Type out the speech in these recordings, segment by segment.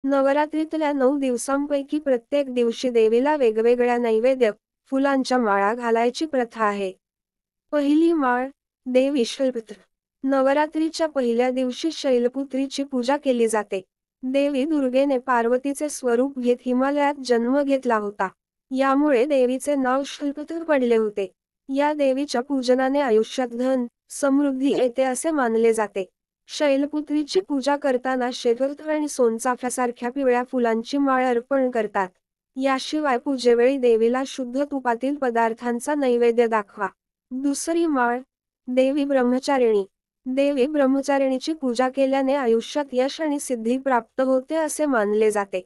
नवरात्रीतल्या 9 दिवसांपैकी प्रत्येक दिवशी देवीला वेगवेगळ्या नैवेद्य, फुलांच्या माळा घालायची प्रथा आहे. पहिली माळ, देवी शैलपुत्र. नवरात्रीच्या पहिल्या दिवशी शैलपुत्रीची पूजा केली जाते. देवी दुर्गेने पार्वतीचे स्वरूप घेत हिमालयात जन्म घेतला होता. यामुळे देवीचे नाव शैलपुत्र पडले होते. या देवीच्या पूजनाने आयुष्यात धन, समृद्धी येते असे मानले जाते. शैलपुत्रीची पूजा करताना शेवंत आणि सोनचाफ्यासारख्या पिवळ्या फुलांची माळ अर्पण करतात. याशिवाय पूजेवेळी देवीला शुद्ध तुपातील पदार्थांचा नैवेद्य दाखवा. दुसरी माळ, देवी ब्रह्मचारिणी. देवी ब्रह्मचारिणीची पूजा केल्याने आयुष्यात यश आणि सिद्धी प्राप्त होते असे मानले जाते.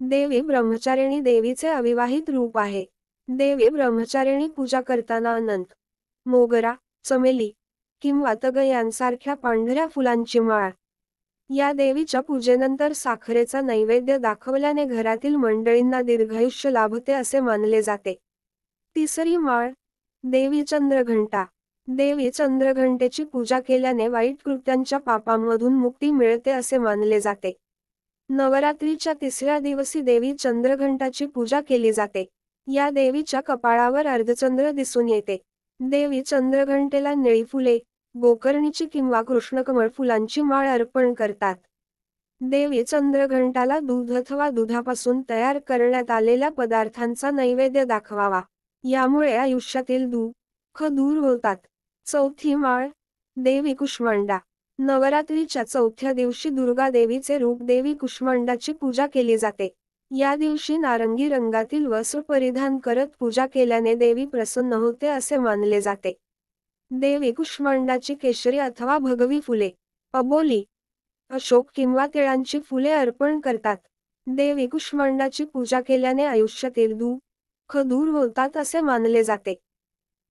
देवी ब्रह्मचारिणी देवीचे अविवाहित रूप आहे. देवी ब्रह्मचारिणी पूजा करताना अनंत, मोगरा, चमेली किंवा तग यांसारख्या पांढऱ्या फुलांची माळ. या देवीच्या पूजेनंतर साखरेचा नैवेद्य दाखवल्याने घरातील मंडळींना दीर्घायुष्य लाभते असे मानले जाते. तिसरी माळ, देवी चंद्रघंटा. देवी चंद्रघंटेची पूजा केल्याने वाईट कृत्यांच्या पापांमधून मुक्ती मिळते असे मानले जाते. नवरात्रीच्या तिसऱ्या दिवशी देवी चंद्रघंटाची पूजा केली जाते. या देवीच्या कपाळावर अर्धचंद्र दिसून येते. देवी चंद्रघंटेला निळी फुले, गोकर्णीची किंवा कृष्णकमळ फुलांची माळ अर्पण करतात. देवी चंद्रघंटाला दूध अथवा दुधापासून तयार करण्यात आलेल्या पदार्थांचा नैवेद्य दाखवावा. यामुळे आयुष्यातील दुःख दूर होतात. चौथी माळ, देवी कुष्मांडा. नवरात्रीच्या चौथ्या दिवशी दुर्गा देवीचे रूप देवी कुष्मांडाची पूजा केली जाते. या दिवशी नारंगी रंगातील वस्त्र परिधान करत पूजा केल्याने देवी प्रसन्न होते असे मानले जाते. देवी कुष्मांडाची केशरी अथवा भगवी फुले, अबोली, अशोक किंवा तिळांची फुले अर्पण करतात. देवी कुष्मांडाची पूजा केल्याने आयुष्यातील दुःख दूर होतात असे मानले जाते.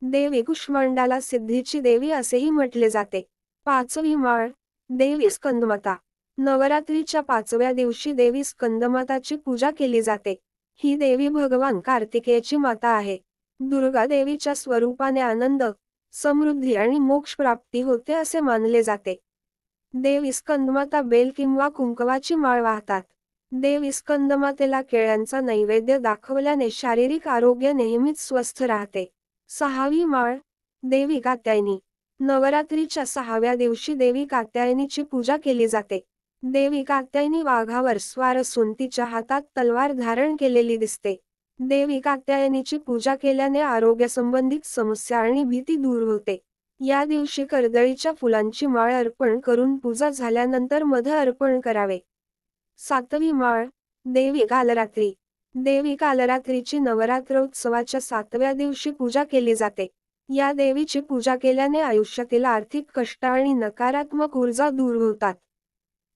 देवी कुष्मांडाला सिद्धीची देवी असेही म्हटले जाते. पाचवी माळ, देवी स्कंदमाता. नवरात्रीच्या 5व्या दिवशी देवी स्कंदमाताची पूजा केली जाते. ही देवी भगवान कार्तिकेयची माता आहे. दुर्गा देवीच्या स्वरूपाने आनंद, समृद्धी आणि मोक्ष प्राप्ती होते असे मानले जाते. देवी स्कंदमाता बेल किंवा कुंकवाची माळ वाहतात. देवी स्कंदमातेला केळ्यांचा नैवेद्य दाखवल्याने शारीरिक आरोग्य नेहमीच स्वस्थ राहते. सहावी माळ, देवी कात्यायनी. नवरात्रीच्या 6व्या दिवशी देवी कात्यायनीची पूजा केली जाते. देवी कात्यायनी वाघावर स्वार असून तिच्या हातात तलवार धारण केलेली दिसते. देवी कात्यायनीची पूजा केल्याने आरोग्यसंबंधित समस्या आणि भीती दूर होते. या दिवशी कर्दळीच्या फुलांची माळ अर्पण करून पूजा झाल्यानंतर मध अर्पण करावे. सातवी माळ, देवी कालरात्री. देवी कालरात्रीची नवरात्रोत्सवाच्या 7व्या दिवशी पूजा केली जाते. या देवीची पूजा केल्याने आयुष्यातील आर्थिक कष्ट आणि नकारात्मक ऊर्जा दूर होतात.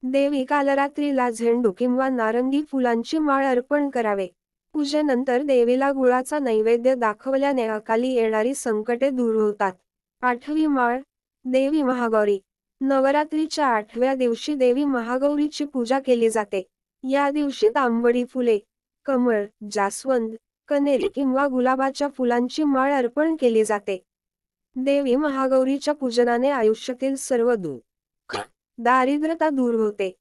देवी कालरात्रीला झेंडू किंवा नारंगी फुलांची माळ अर्पण करावे. पूजेनंतर देवीला गुळाचा नैवेद्य दाखवल्याने अकाली येणारी संकटे दूर होतात. आठवी माळ, देवी महागौरी. नवरात्रीच्या 8व्या दिवशी देवी महागौरीची पूजा केली जाते. या दिवशी तांबडी फुले, कमळ, जास्वंद, कनेरी किंवा गुलाबाच्या फुलांची माळ अर्पण केली जाते. देवी महागौरीच्या पूजनाने आयुष्यातील सर्व दुःख, दारिद्र्यता दूर होते.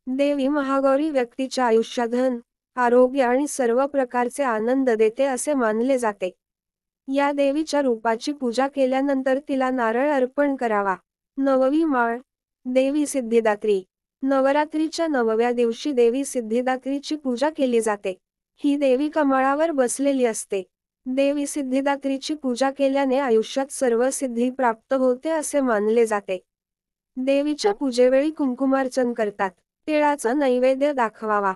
देवी महागौरी व्यक्तीच्या आयुष्यात धन, आरोग्य आणि सर्व प्रकारचे आनंद देते असे मानले जाते. या देवीच्या रूपाची पूजा केल्यानंतर तिला नारळ अर्पण करावा. नववी माळ, देवी सिद्धिदात्री. नवरात्रीच्या 9व्या दिवशी देवी सिद्धिदात्रीची पूजा केली जाते. ही देवी कमळावर बसलेली असते. देवी सिद्धिदात्रीची पूजा केल्याने आयुष्यात सर्व सिद्धी प्राप्त होते असे मानले जाते. देवीच्या पूजेवेळी कुंकुमार्चन करतात. तिळाचा नैवेद्य दाखवावा.